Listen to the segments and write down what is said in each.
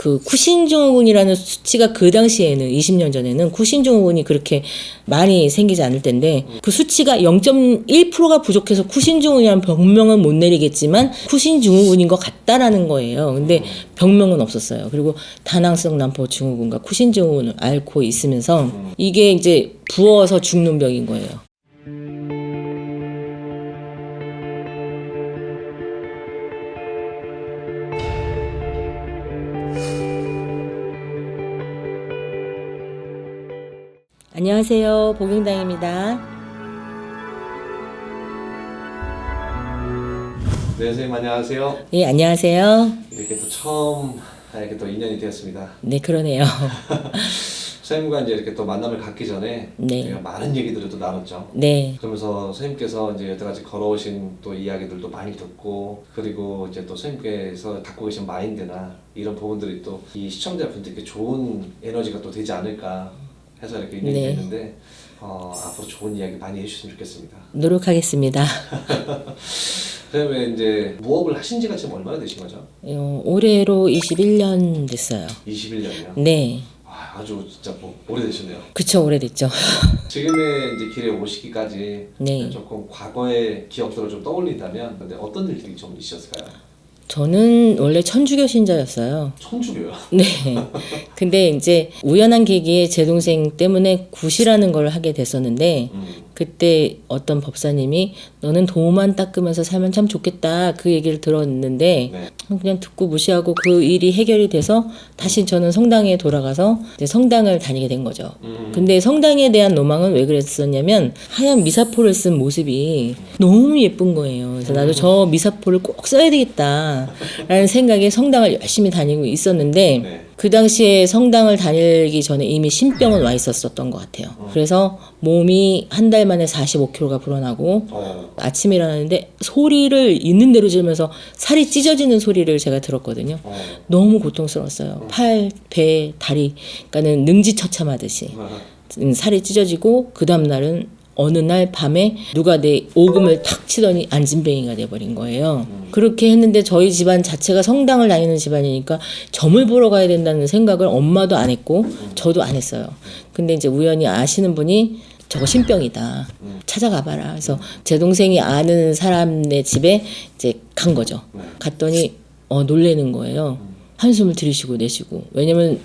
그 쿠신증후군이라는 수치가 그 당시에는 20년 전에는 쿠신증후군이 그렇게 많이 생기지 않을 텐데 그 수치가 0.1%가 부족해서 쿠신증후군이라는 병명은 못 내리겠지만 쿠신증후군인 것 같다라는 거예요. 근데 병명은 없었어요. 그리고 다낭성 난포 증후군과 쿠신증후군을 앓고 있으면서 이게 이제 부어서 죽는 병인 거예요. 안녕하세요. 복용당입니다. 네, 선생님 안녕하세요. 예, 안녕하세요. 이렇게 또 처음 이렇게 또 인연이 되었습니다. 네, 그러네요. 선생님과 이제 이렇게 또 만남을 갖기 전에 네. 제가 많은 얘기들을 또 나눴죠. 네. 그러면서 선생님께서 이제 여러 가지 걸어오신 또 이야기들도 많이 듣고, 그리고 이제 또 선생님께서 갖고 계신 마인드나 이런 부분들이 또 이 시청자분들께 좋은 에너지가 또 되지 않을까 해서 이렇게 인연이 네. 됐는데 앞으로 좋은 이야기 많이 해주셨으면 좋겠습니다. 노력하겠습니다. 선생님 이제 무업을 하신 지가 지금 얼마나 되신 거죠? 올해로 21년 됐어요. 21년이요? 네. 아주 진짜 뭐 오래되셨네요. 그쵸, 오래됐죠. 지금의 이제 길에 오시기까지 네. 조금 과거의 기억들을 좀 떠올린다면 근데 어떤 일들이 좀 있으셨을까요? 저는 원래 천주교 신자였어요. 천주교요? 네. 근데 이제 우연한 계기에 제 동생 때문에 굿이라는 걸 하게 됐었는데 그때 어떤 법사님이 너는 도만 닦으면서 살면 참 좋겠다 그 얘기를 들었는데 네. 그냥 듣고 무시하고 그 일이 해결이 돼서 다시 저는 성당에 돌아가서 이제 성당을 다니게 된 거죠. 근데 성당에 대한 로망은 왜 그랬었냐면 하얀 미사포를 쓴 모습이 너무 예쁜 거예요. 그래서 나도 저 미사포를 꼭 써야 되겠다라는 생각에 성당을 열심히 다니고 있었는데 네. 그 당시에 성당을 다니기 전에 이미 신병은 와 있었던 것 같아요. 그래서 몸이 한 달 만에 45kg가 불어나고 아침에 일어나는데 소리를 있는 대로 지르면서 살이 찢어지는 소리를 제가 들었거든요. 너무 고통스러웠어요. 팔, 배, 다리, 그러니까는 능지처참하듯이 살이 찢어지고 그 다음 날은 어느 날 밤에 누가 내 오금을 탁 치더니 안진뱅이가 돼버린 거예요. 그렇게 했는데 저희 집안 자체가 성당을 다니는 집안이니까 점을 보러 가야 된다는 생각을 엄마도 안 했고 저도 안 했어요. 근데 이제 우연히 아시는 분이 저거 신병이다. 찾아가봐라. 그래서 제 동생이 아는 사람네 집에 이제 간 거죠. 갔더니 놀래는 거예요. 한숨을 들이쉬고 내쉬고. 왜냐면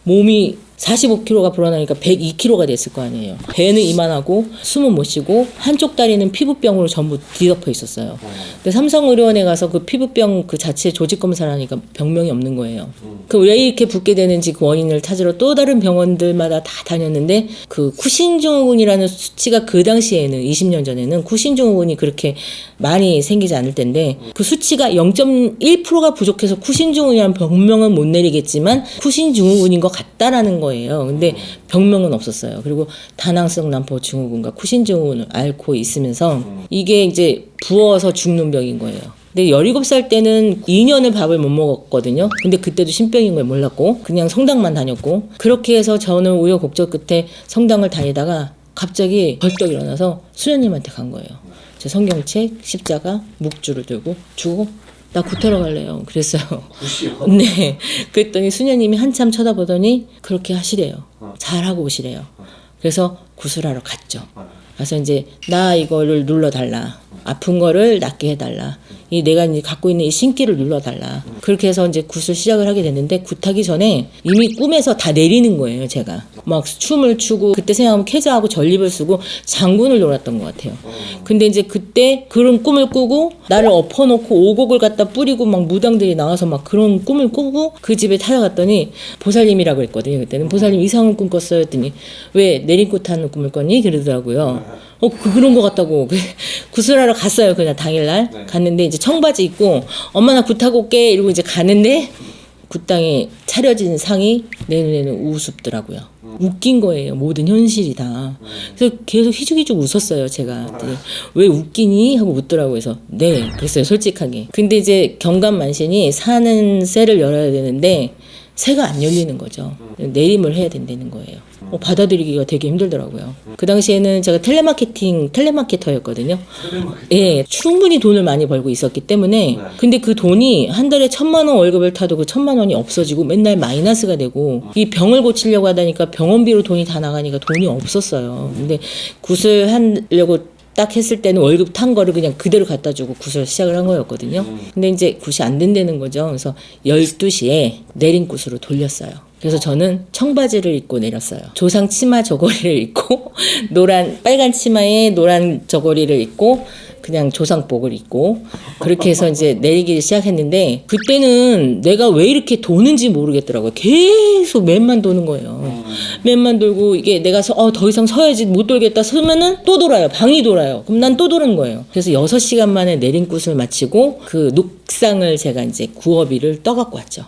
몸이 45kg가 불어나니까 102kg가 됐을 거 아니에요. 배는 이만하고 숨은 못 쉬고 한쪽 다리는 피부병으로 전부 뒤덮여 있었어요. 근데 삼성의료원에 가서 그 피부병 그 자체 조직 검사를 하니까 병명이 없는 거예요. 그 왜 이렇게 붓게 되는지 그 원인을 찾으러 또 다른 병원들마다 다 다녔는데 그 쿠신증후군이라는 수치가 그 당시에는 20년 전에는 쿠신증후군이 그렇게 많이 생기지 않을 텐데 그 수치가 0.1%가 부족해서 쿠신증후군이라는 병명은 못 내리겠지만 쿠신증후군인 것 같다라는 거예요. 근데 병명은 없었어요. 그리고 다낭성 난포 증후군과 쿠신증후군을 앓고 있으면서 이게 이제 부어서 죽는 병인 거예요. 근데 17살 때는 2년을 밥을 못 먹었거든요. 근데 그때도 신병인 걸 몰랐고 그냥 성당만 다녔고 그렇게 해서 저는 우여곡절 끝에 성당을 다니다가 갑자기 벌떡 일어나서 수녀님한테 간 거예요. 제 성경책, 십자가, 묵주를 들고 주고 나 굿하러 갈래요. 그랬어요. 굿이요? 네. 그랬더니 수녀님이 한참 쳐다보더니 그렇게 하시래요. 잘하고 오시래요. 그래서 구슬하러 갔죠. 그래서 이제 나 이거를 눌러달라. 아픈 거를 낫게 해달라. 이 내가 이제 갖고 있는 이 신기를 눌러달라. 그렇게 해서 이제 굿을 시작을 하게 됐는데 굿하기 전에 이미 꿈에서 다 내리는 거예요, 제가. 막 춤을 추고 그때 생각하면 캐자하고 전립을 쓰고 장군을 놀았던 것 같아요. 근데 이제 그때 그런 꿈을 꾸고 나를 엎어놓고 오곡을 갖다 뿌리고 막 무당들이 나와서 막 그런 꿈을 꾸고 그 집에 찾아갔더니 보살님이라고 했거든요. 그때는 보살님 이상한 꿈 꿨어요 했더니 왜 내린꽃 하는 꿈을 꿨니? 그러더라고요. 그런 것 같다고. 구슬하러 갔어요. 그냥 당일날. 네. 갔는데 이제 청바지 입고 엄마 나 굿하고 올게 이러고 이제 가는데 굿당에 차려진 상이 내 눈에는 우습더라고요. 웃긴 거예요. 모든 현실이 다. 그래서 계속 희죽희죽 웃었어요. 제가. 왜 웃기니? 하고 웃더라고요. 그래서 네. 그랬어요. 솔직하게. 근데 이제 경감만신이 사는 쇠를 열어야 되는데 새가 안 열리는 거죠. 내림을 해야 된다는 거예요. 받아들이기가 되게 힘들더라고요. 그 당시에는 제가 텔레마케터였거든요. 예, 충분히 돈을 많이 벌고 있었기 때문에. 근데 그 돈이 한 달에 1,000만 원 월급을 타도 그 1,000만 원이 없어지고 맨날 마이너스가 되고, 이 병을 고치려고 하다니까 병원비로 돈이 다 나가니까 돈이 없었어요. 근데 굿을 하려고 딱 했을 때는 월급 탄 거를 그냥 그대로 갖다 주고 굿을 시작을 한 거였거든요. 근데 이제 굿이 안 된다는 거죠. 그래서 12시에 내린 굿으로 돌렸어요. 그래서 저는 청바지를 입고 내렸어요. 조상 치마 저고리를 입고 빨간 치마에 노란 저고리를 입고 그냥 조상복을 입고 그렇게 해서 이제 내리기 시작했는데, 그때는 내가 왜 이렇게 도는지 모르겠더라고요. 계속 맨만 도는 거예요. 맨만 돌고, 이게 내가 더 이상 서야지, 못 돌겠다 서면은 또 돌아요. 방이 돌아요. 그럼 난 또 도는 거예요. 그래서 6시간 만에 내린 굿을 마치고 그 녹상을 제가 이제 구어비를 떠갖고 왔죠.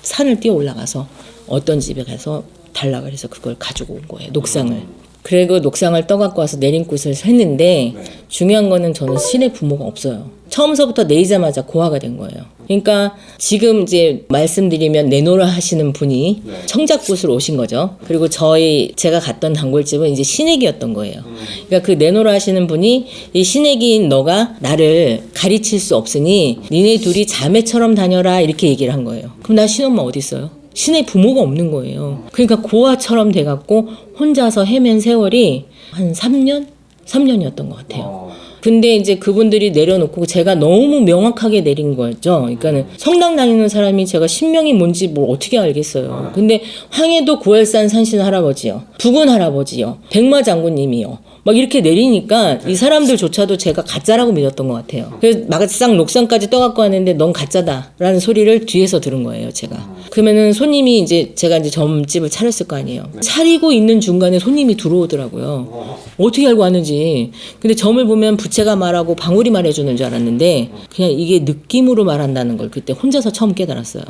산을 뛰어 올라가서 어떤 집에 가서 단락을 해서 그걸 가지고 온 거예요. 녹상을. 그리고 녹상을 떠갖고 와서 내린 굿을 했는데, 중요한 거는 저는 신의 부모가 없어요. 처음서부터 내리자마자 고아가 된 거예요. 그러니까 지금 이제 말씀드리면 내노라 하시는 분이 청작굿을 오신 거죠. 그리고 제가 갔던 단골집은 이제 신액이었던 거예요. 그러니까 그 내노라 하시는 분이, 이 신액인 너가 나를 가르칠 수 없으니 니네 둘이 자매처럼 다녀라, 이렇게 얘기를 한 거예요. 그럼 나 신엄마 어디 있어요? 신의 부모가 없는 거예요. 그러니까 고아처럼 돼갖고 혼자서 헤맨 세월이 한 3년이었던 것 같아요. 근데 이제 그분들이 내려놓고 제가 너무 명확하게 내린 거였죠. 그러니까는 성당 다니는 사람이 제가 신명이 뭔지 뭘 어떻게 알겠어요. 근데 황해도 구월산 산신 할아버지요, 부군 할아버지요, 백마 장군님이요, 막 이렇게 내리니까 이 사람들조차도 제가 가짜라고 믿었던 것 같아요. 그래서 막상 녹상까지 떠갖고 왔는데 넌 가짜다라는 소리를 뒤에서 들은 거예요, 제가. 그러면은 손님이 제가 이제 점집을 차렸을 거 아니에요. 차리고 있는 중간에 손님이 들어오더라고요. 어떻게 알고 왔는지. 근데 점을 보면 부채가 말하고 방울이 말해주는 줄 알았는데, 그냥 이게 느낌으로 말한다는 걸 그때 혼자서 처음 깨달았어요.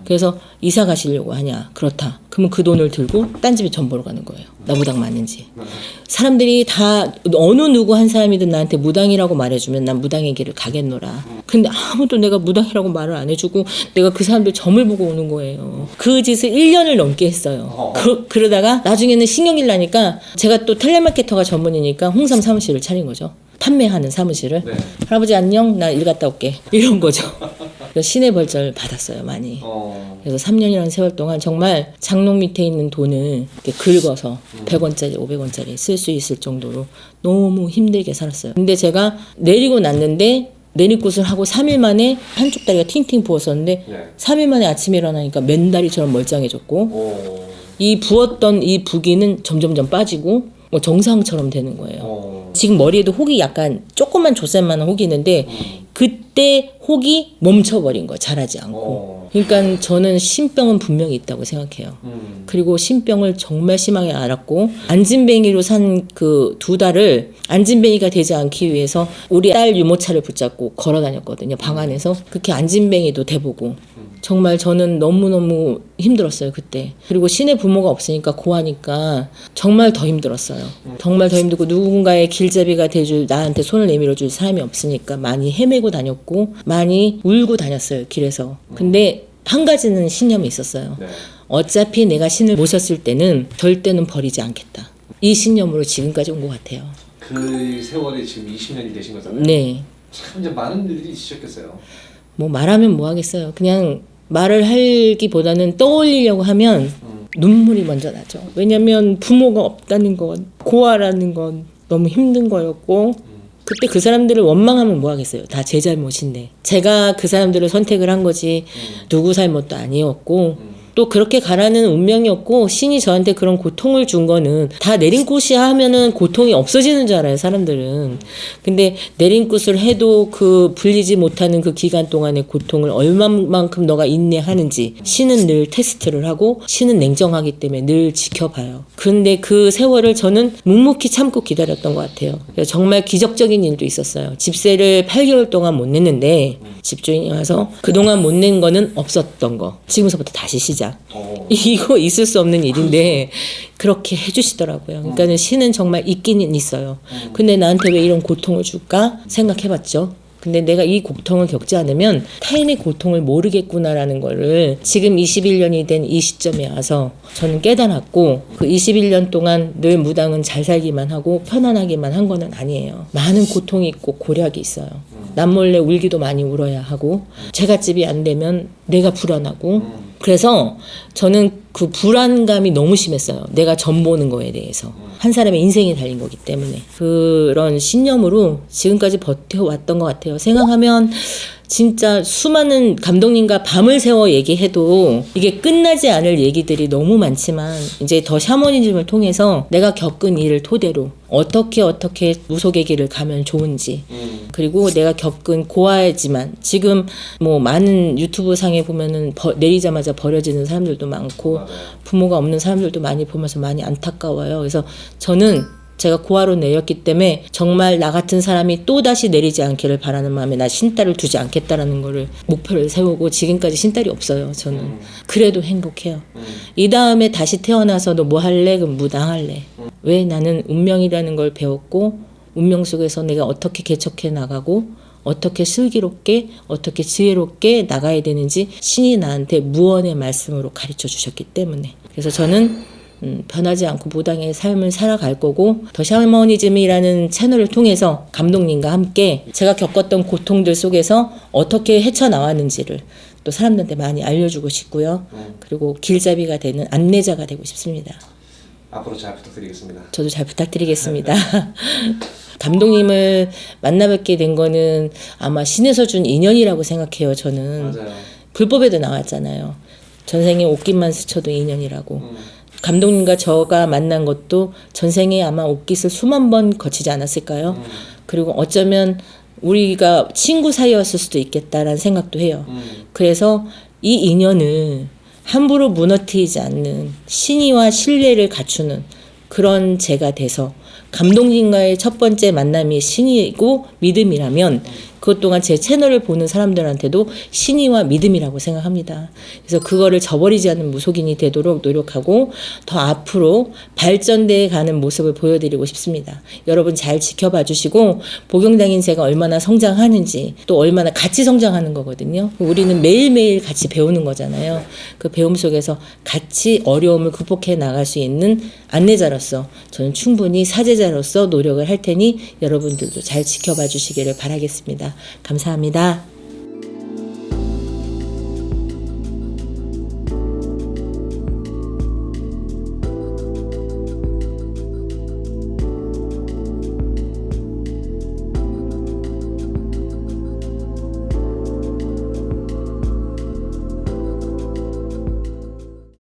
그래서 이사 가시려고 하냐? 그렇다. 그러면 그 돈을 들고 딴 집에 점 보러 가는 거예요. 나 무당 맞는지. 사람들이 다 어느 누구 한 사람이든 나한테 무당이라고 말해주면 난 무당의 길을 가겠노라. 근데 아무도 내가 무당이라고 말을 안 해주고 내가 그 사람들 점을 보고 오는 거예요. 그 짓을 1년을 넘게 했어요. 그러다가 나중에는 신경질 나니까, 제가 또 텔레마케터가 전문이니까 홍삼 사무실을 차린 거죠. 판매하는 사무실을. 할아버지 안녕, 나 일 갔다 올게, 이런 거죠. 그래서 신의 벌절 받았어요, 많이. 그래서 3년이라는 세월 동안 정말 장롱 밑에 있는 돈을 이렇게 긁어서 100원짜리 500원짜리 쓸 수 있을 정도로 너무 힘들게 살았어요. 근데 제가 내리고 났는데, 내리굿을 하고 3일 만에 한쪽 다리가 팅팅 부었었는데 3일 만에 아침에 일어나니까 맨다리처럼 멀쩡해졌고, 이 부었던 이 부기는 점점점 빠지고 뭐 정상처럼 되는 거예요. 지금 머리에도 혹이 약간 조그만 족쇄만한 혹이 있는데, 그때 혹이 멈춰버린 거예요. 자라지 않고. 그러니까 저는 신병은 분명히 있다고 생각해요. 그리고 신병을 정말 심하게 알았고, 안진뱅이로 산 그 2달을 안진뱅이가 되지 않기 위해서 우리 딸 유모차를 붙잡고 걸어 다녔거든요. 방 안에서. 그렇게 안진뱅이도 돼보고. 정말 저는 너무너무 힘들었어요, 그때. 그리고 신의 부모가 없으니까 고하니까 정말 더 힘들었어요. 정말 더 힘들고, 누군가의 길잡이가 돼줄, 나한테 손을 내밀어줄 사람이 없으니까 많이 헤매고 다녔고 많이 울고 다녔어요, 길에서. 근데 한 가지는 신념이 있었어요. 어차피 내가 신을 모셨을 때는 절대는 버리지 않겠다. 이 신념으로 지금까지 온 것 같아요. 그 세월이 지금 20년이 되신 거잖아요. 네. 참 이제 많은 일들이 있으셨겠어요. 뭐 말하면 뭐 하겠어요. 그냥 말을 하기보다는 떠올리려고 하면 눈물이 먼저 나죠. 왜냐면 부모가 없다는 건, 고아라는 건 너무 힘든 거였고, 그때 그 사람들을 원망하면 뭐 하겠어요. 다 제 잘못인데. 제가 그 사람들을 선택을 한 거지 누구 잘못도 아니었고, 또 그렇게 가라는 운명이었고, 신이 저한테 그런 고통을 준 거는 다 내린굿이야 하면은 고통이 없어지는 줄 알아요, 사람들은. 근데 내린굿을 해도 그 불리지 못하는 그 기간 동안의 고통을 얼마만큼 너가 인내하는지 신은 늘 테스트를 하고, 신은 냉정하기 때문에 늘 지켜봐요. 근데 그 세월을 저는 묵묵히 참고 기다렸던 것 같아요. 그래서 정말 기적적인 일도 있었어요. 집세를 8개월 동안 못 냈는데 집주인이 와서 그동안 못 낸 거는 없었던 거, 지금서부터 다시 시작. 이거 있을 수 없는 일인데 그렇게 해주시더라고요. 그러니까 신은 정말 있기는 있어요. 근데 나한테 왜 이런 고통을 줄까 생각해봤죠. 근데 내가 이 고통을 겪지 않으면 타인의 고통을 모르겠구나라는 거를 지금 21년이 된 이 시점에 와서 저는 깨달았고, 그 21년 동안 늘 무당은 잘 살기만 하고 편안하기만 한 거는 아니에요. 많은 고통이 있고 고략이 있어요. 남몰래 울기도 많이 울어야 하고, 제갓집이 안 되면 내가 불안하고, 그래서 저는 그 불안감이 너무 심했어요. 내가 점 보는 거에 대해서. 한 사람의 인생이 달린 거기 때문에. 그런 신념으로 지금까지 버텨왔던 것 같아요. 생각하면 진짜 수많은 감독님과 밤을 새워 얘기해도 이게 끝나지 않을 얘기들이 너무 많지만, 이제 더 샤머니즘을 통해서 내가 겪은 일을 토대로 어떻게 무속의 길을 가면 좋은지, 그리고 내가 겪은 고아이지만 지금 뭐 많은 유튜브 상에 보면은 내리자마자 버려지는 사람들도 많고 부모가 없는 사람들도 많이 보면서 많이 안타까워요. 그래서 저는 제가 고아로 내렸기 때문에 정말 나 같은 사람이 또다시 내리지 않기를 바라는 마음에 나 신딸을 두지 않겠다라는 거를 목표를 세우고, 지금까지 신딸이 없어요. 저는 그래도 행복해요. 이 다음에 다시 태어나서 너 뭐 할래? 그럼 무당할래. 왜? 나는 운명이라는 걸 배웠고, 운명 속에서 내가 어떻게 개척해 나가고 어떻게 슬기롭게 어떻게 지혜롭게 나가야 되는지 신이 나한테 무언의 말씀으로 가르쳐 주셨기 때문에, 그래서 저는 변하지 않고 무당의 삶을 살아갈 거고, 더 샤머니즘이라는 채널을 통해서 감독님과 함께 제가 겪었던 고통들 속에서 어떻게 헤쳐나왔는지를 또 사람들한테 많이 알려주고 싶고요. 그리고 길잡이가 되는 안내자가 되고 싶습니다. 앞으로 잘 부탁드리겠습니다. 저도 잘 부탁드리겠습니다. 감독님을 만나뵙게 된 거는 아마 신에서 준 인연이라고 생각해요. 저는. 맞아요. 불법에도 나왔잖아요. 전생에 옷깃만 스쳐도 인연이라고. 감독님과 저가 만난 것도 전생에 아마 옷깃을 수만 번 거치지 않았을까요? 그리고 어쩌면 우리가 친구 사이였을 수도 있겠다라는 생각도 해요. 그래서 이 인연을 함부로 무너뜨리지 않는 신의와 신뢰를 갖추는 그런 제가 돼서, 감독님과의 첫 번째 만남이 신이고 믿음이라면 그것 또한 제 채널을 보는 사람들한테도 신의와 믿음이라고 생각합니다. 그래서 그거를 저버리지 않는 무속인이 되도록 노력하고 더 앞으로 발전돼 가는 모습을 보여드리고 싶습니다. 여러분 잘 지켜봐 주시고, 복용당인 제가 얼마나 성장하는지, 또 얼마나 같이 성장하는 거거든요. 우리는 매일매일 같이 배우는 거잖아요. 그 배움 속에서 같이 어려움을 극복해 나갈 수 있는 안내자로서 저는 충분히 사제자로서 노력을 할 테니 여러분들도 잘 지켜봐 주시기를 바라겠습니다. 감사합니다.